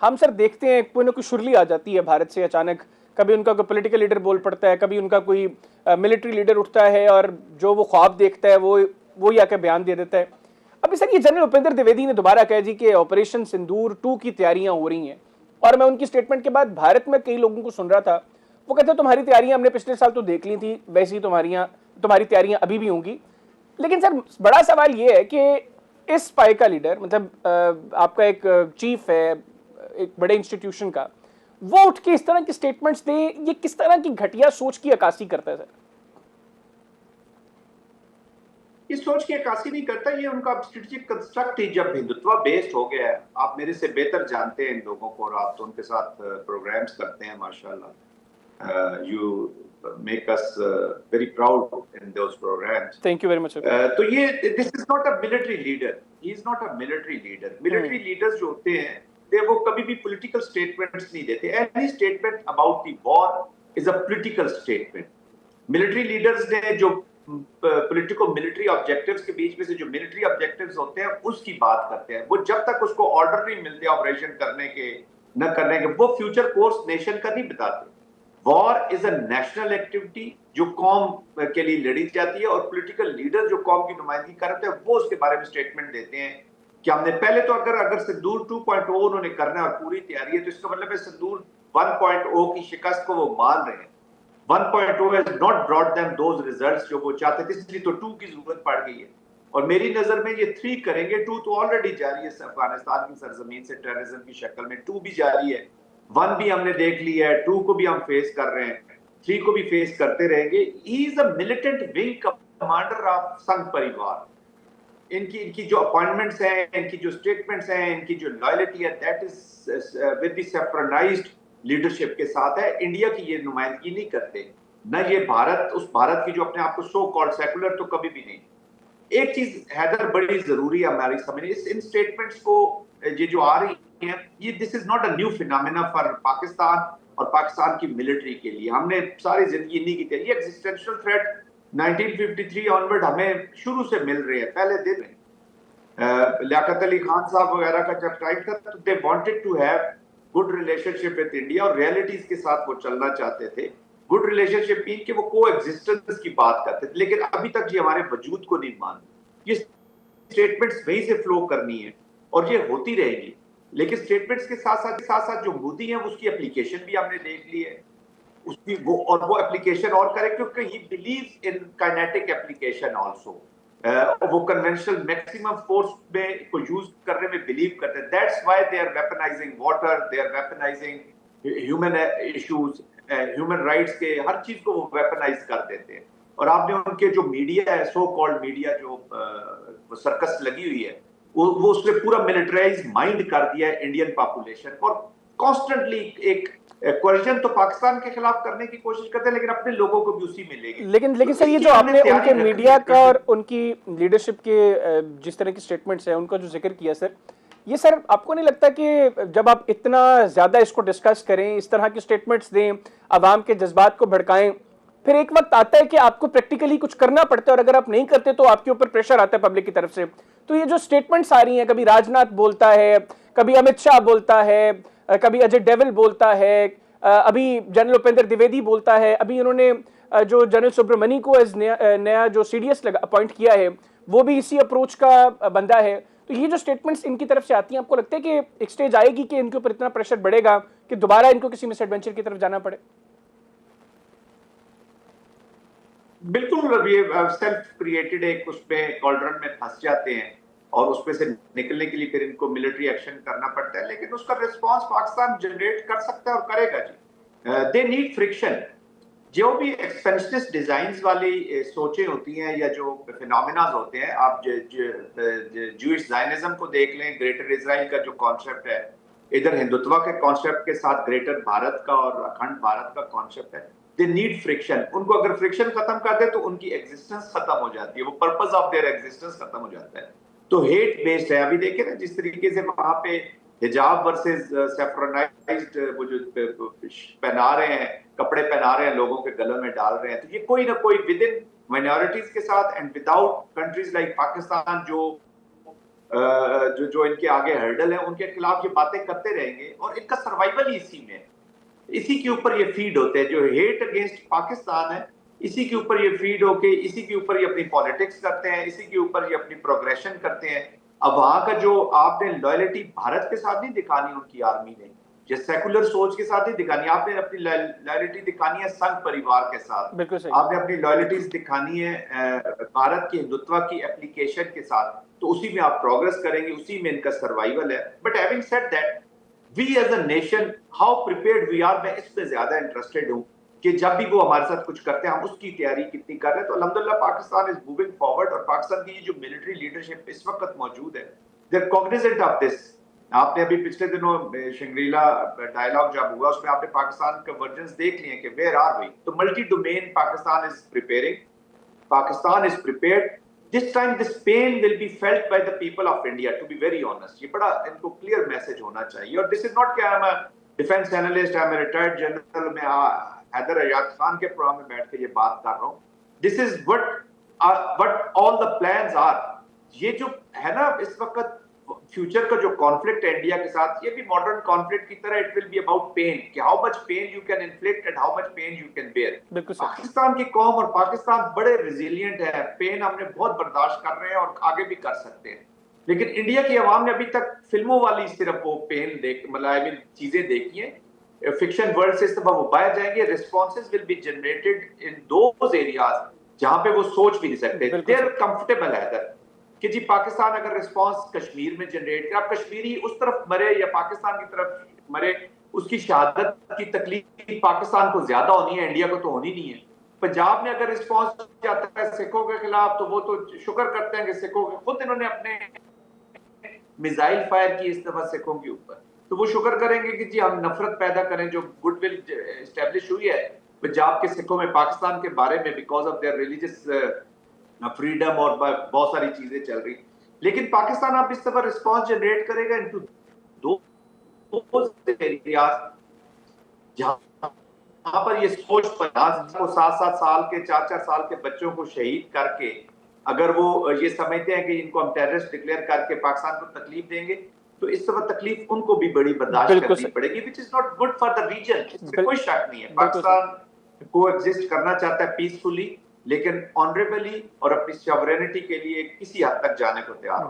हम सर देखते हैं कोई ना कोई शुरली आ जाती है भारत से अचानक। कभी उनका कोई पॉलिटिकल लीडर बोल पड़ता है, कभी उनका कोई मिलिट्री लीडर उठता है और जो वो ख्वाब देखता है वो ही आके बयान दे देता है। अभी सर ये जनरल उपेंद्र द्विवेदी ने दोबारा कहा जी कि ऑपरेशन सिंदूर 2 की तैयारियां हो रही हैं। और मैं उनकी स्टेटमेंट के बाद भारत में कई लोगों को सुन रहा था, वो कहते हैं तुम्हारी तैयारियां हमने पिछले साल तो देख ली थी, वैसी तुम्हारी तैयारियां अभी भी होंगी। लेकिन सर बड़ा सवाल ये है कि इस पाई का लीडर मतलब आपका एक चीफ है एक बड़े इंस्टीट्यूशन का, वो उठ के इस तरह की स्टेटमेंट्स दे, ये किस तरह की घटिया सोच की अक्कासी करता है सर? इस सोच की अक्कासी नहीं करता, ये उनका स्ट्रेटेजिक कंस्ट्रक्ट ही जब हिंदुत्व बेस्ड हो गया है। आप मेरे से बेहतर जानते हैं इन लोगों को और आप तो उनके साथ प्रोग्राम्स करते हैं माशाल्लाह। You make us very proud in those programmes. Thank you very much. तो ये this is not a military leader, he is not a military leader. Military leaders जो होते हैं वो कभी भी पॉलिटिकल स्टेटमेंट्स नहीं देते। Any statement about the war is a political statement. Military leaders ने जो पॉलिटिको मिलिट्री ऑब्जेक्टिव्स के बीच में से जो मिलिट्री ऑब्जेक्टिव्स होते हैं उसकी बात करते हैं। वो जब तक उसको ऑर्डर नहीं मिलते ऑपरेशन करने के न करने के, वो फ्यूचर कोर्स नेशन का नहीं बताते। War is a national activity जो कौम के लिए लड़ी जाती है और पॉलिटिकल लीडर जो कौम की नुमाइंदगी करते हैं वो उसके बारे में स्टेटमेंट देते हैं कि हमने पहले तो अगर सिंदूर 2.0 उन्होंने करना है और पूरी तैयारी है, तो इसका मतलब है सिंदूर 1.0 की शिकस्त को वो मान रहे हैं। 1.0 has not brought them those results जो वो चाहते थे, इसलिए तो 2 की जरूरत पड़ गई है। और मेरी नजर में ये 3 करेंगे। 2 तो ऑलरेडी जारी है अफगानिस्तान की सरजमीन से टेररिज्म की शक्ल में, 2 भी जारी है। 1 भी हमने देख लिया है, 2 को भी हम फेस कर रहे हैं, 3 को भी फेस करते रहेंगे। He is a militant wing commander of संघ परिवार। इनकी जो अपॉइंटमेंट्स हैं, इनकी जो स्टेटमेंट्स हैं, इनकी जो लॉयल्टी है, that is with the saffronized leadership के साथ है। इंडिया की ये नुमाइंदगी नहीं करते, न ये भारत उस भारत की जो अपने आप को सो कॉल्ड सेकुलर तो कभी भी नहीं। एक चीज हैदर बड़ी जरूरी है हमारी समझने, इन स्टेटमेंट्स को ये जो आ रही है, ये this is not a new phenomena for Pakistan और पाकिस्तान की मिलिट्री के लिए। हमने सारी जिंदगी नहीं की थी। ये एग्जिस्टेंशियल थ्रेट 1953 ऑनवर्ड हमें शुरू से मिल रहे हैं, पहले दिन लियाकत अली खान साहब वगैरह का जब टाइम था तो they wanted to have good relationship with India और रियलिटीज के साथ वो चलना चाहते थे। गुड रिलेशनशिप मीन कि वो को एग्जिस्टेंस की बात करते थे, लेकिन अभी तक ये हमारे वजूद को नहीं मान। ये स्टेटमेंट्स वहीं से फ्लो करनी है और ये होती रहेगी। लेकिन स्टेटमेंट्स के साथ साथ जो मोदी है उसकी एप्लीकेशन भी हमने देख ली है, उसकी वो एप्लीकेशन और करे, क्योंकि he believes in kinetic application also. वो कन्वेंशनल मैक्सिमम फोर्स में को यूज करने में बिलीव करते हैं। That's why they are weaponizing water, they are weaponizing human issues, human rights के हर चीज को वो वेपनाइज कर देते हैं। और आपने उनके जो मीडिया है, सो कॉल्ड मीडिया, जो सर्कस लगी हुई है, वो उसने पूरा मिलिटराइज माइंड कर दिया है इंडियन पॉपुलेशन और कॉन्स्टेंटली एक क्वेश्चन तो पाकिस्तान के खिलाफ करने की कोशिश करते हैं, लेकिन अपने लोगों को भी उसी में लेंगे। लेकिन सर ये जो आपने उनके मीडिया का और उनकी लीडरशिप के जिस तरह की स्टेटमेंट्स हैं उनका जो जिक्र किया सर, ये सर आपको नहीं लगता कि जब आप इतना ज्यादा इसको डिस्कस करें, इस तरह की स्टेटमेंट्स दें, आवाम के जज्बात को भड़काएं, फिर एक वक्त आता है कि आपको प्रैक्टिकली कुछ करना पड़ता है और अगर आप नहीं करते तो आपके ऊपर प्रेशर आता है पब्लिक की तरफ से। तो ये जो स्टेटमेंट्स आ रही हैं, कभी राजनाथ बोलता है, कभी अमित शाह बोलता है, कभी अजय डेविल बोलता है, अभी जनरल उपेंद्र द्विवेदी बोलता है, अभी उन्होंने जो जनरल सुब्रमणी को एज नया जो सीडीएस अपॉइंट किया है वो भी इसी अप्रोच का बंदा है। तो ये जो स्टेटमेंट्स इनकी तरफ से आती हैं, आपको लगता है कि एक स्टेज आएगी कि इनके ऊपर इतना प्रेशर बढ़ेगा कि दोबारा इनको किसी मिस एडवेंचर की तरफ जाना पड़े? बिल्कुल, ये सेल्फ क्रिएटेड एक उसमें कॉल्ड्रन में फंस जाते हैं और उसमें से निकलने के लिए फिर इनको मिलिट्री एक्शन करना पड़ता है। लेकिन उसका रिस्पांस पाकिस्तान जनरेट कर सकता है और करेगा जी। They need friction. जो भी एक्सपेंशनिस्ट डिजाइन्स वाली सोचें होती हैं या जो फिनोमिनाज होते हैं, आप जूइश ज़ायनिज्म को देख लें, ग्रेटर इजराइल का जो कॉन्सेप्ट है, इधर हिंदुत्व के कॉन्सेप्ट के साथ ग्रेटर भारत का और अखंड भारत का कॉन्सेप्ट है। They need friction. उनको अगर फ्रिक्शन खत्म कर दे तो उनकी एग्जिस्टेंस खत्म हो जाती है, वो पर्पस ऑफ देयर एग्जिस्टेंस खत्म हो जाता है। तो हेट बेस्ड है। अभी देखे ना जिस तरीके से वहां पे हिजाब वर्सेस सेफ्रोनाइज्ड वो जो पहना रहे हैं, कपड़े पहना रहे हैं, लोगों के गलों में डाल रहे हैं, तो ये कोई ना कोई विद इन माइनॉरिटीज के साथ and without countries like Pakistan जो जो इनके आगे हर्डल है, उनके खिलाफ ये बातें करते रहेंगे और इनका सर्वाइवल ही इसी में है। इसी के ऊपर ये फीड होते हैं, जो हेट अगेंस्ट पाकिस्तान है, इसी के ऊपर ये फीड होके इसी के ऊपर ये अपनी पॉलिटिक्स करते हैं, इसी के ऊपर ये अपनी प्रोग्रेशन करते हैं। अब वहां का जो आपने लॉयल्टी भारत के साथ नहीं दिखानी उनकी आर्मी ने, जो सेकुलर सोच के साथ नहीं दिखानी, आपने अपनी लॉयल्टी दिखानी है संघ परिवार के साथ, बिल्कुल सही। आपने अपनी लॉयल्टीज दिखानी है भारत की हिंदुत्व की एप्लीकेशन के साथ, तो उसी में आप प्रोग्रेस करेंगे, उसी में इनका सर्वाइवल है। But having said that, we as a nation how prepared we are, मैं इस पे ज्यादा इंटरेस्टेड हूं कि जब भी वो हमारे साथ कुछ करते हैं हम उसकी तैयारी कितनी कर रहे हैं। तो अल्हम्दुलिल्लाह पाकिस्तान इज मूविंग फॉरवर्ड, और पाकिस्तान की जो मिलिट्री लीडरशिप इस वक्त मौजूद है, they are cognizant of this. आपने अभी पिछले दिनों शंग्रीला डायलॉग जब हुआ उसमें आपने पाकिस्तान के वर्जन्स देख लिए कि वेयर आर वी। तो multi domain Pakistan is preparing, Pakistan is prepared. This time this pain will be felt by the people of India, to be very honest. ये बड़ा इनको क्लियर मैसेज होना चाहिए। और दिस इज नॉट कि I am a defence analyst, I am a retired general, मैं हैदर अयाद खान के programme में बैठ के ये बात कर रहा हूँ। This is what all the plans are. ये जो है ना इस वक्त फ्यूचर का जो कॉन्फ्लिक्ट है इंडिया के साथ, ये भी मॉडर्न कॉन्फ्लिक्ट की तरह it will be about pain, कि how much pain you can inflict and how much pain you can bear. Pakistan की कौम और पाकिस्तान बड़े रिजिलियंट है, पेन हमने बहुत बर्दाश्त कर रहे हैं और आगे भी कर सकते हैं। लेकिन इंडिया की आवाम ने अभी तक फिल्मों वाली सिर्फ वो पेन मतलब आई मीन चीजें देखी हैं, फिक्शन वर्ल्ड से सब वो बाहर जाएंगे। Responses will be generated in those areas जहां पे वो सोच भी नहीं सकते। दे आर कंफर्टेबल है कि जी पाकिस्तान अगर रिस्पांस कश्मीर में जनरेट करे, आप कश्मीरी उस तरफ मरे या पाकिस्तान की तरफ मरे, उसकी शहादत की तकलीफ पाकिस्तान को ज्यादा होनी है, इंडिया को तो होनी नहीं है। पंजाब में अगर रिस्पांस जाता है सिखों के खिलाफ, तो वो तो शुक्र करते हैं कि सिखों के खुद इन्होंने अपने मिसाइल फायर की इस दफा सिखों के ऊपर, तो वो शुक्र करेंगे कि जी हम नफरत पैदा करें। जो गुडविल एस्टेब्लिश हुई है पंजाब के सिखों में पाकिस्तान के बारे में because of their religious freedom और बहुत सारी चीजें चल रही, लेकिन पाकिस्तान अब इस तरह रिस्पांस जनरेट करेगा इनटू दो एरियाज जहां पर ये सोच 7-7 साल के 4-4 साल के बच्चों को शहीद करके अगर वो ये समझते हैं कि इनको हम टेररिस्ट डिक्लेयर करके पाकिस्तान को तकलीफ देंगे, तो इस तरह तकलीफ उनको भी बड़ी बर्दाश्त करनी पड़ेगी, which is not good for the reason. इसमें कोई शक नहीं है। पाकिस्तान को एग्जिस्ट करना चाहता है पीसफुली, लेकिन ऑनरेबली और अपनी सॉवरेनिटी के लिए किसी हद तक जाने को तैयार हो।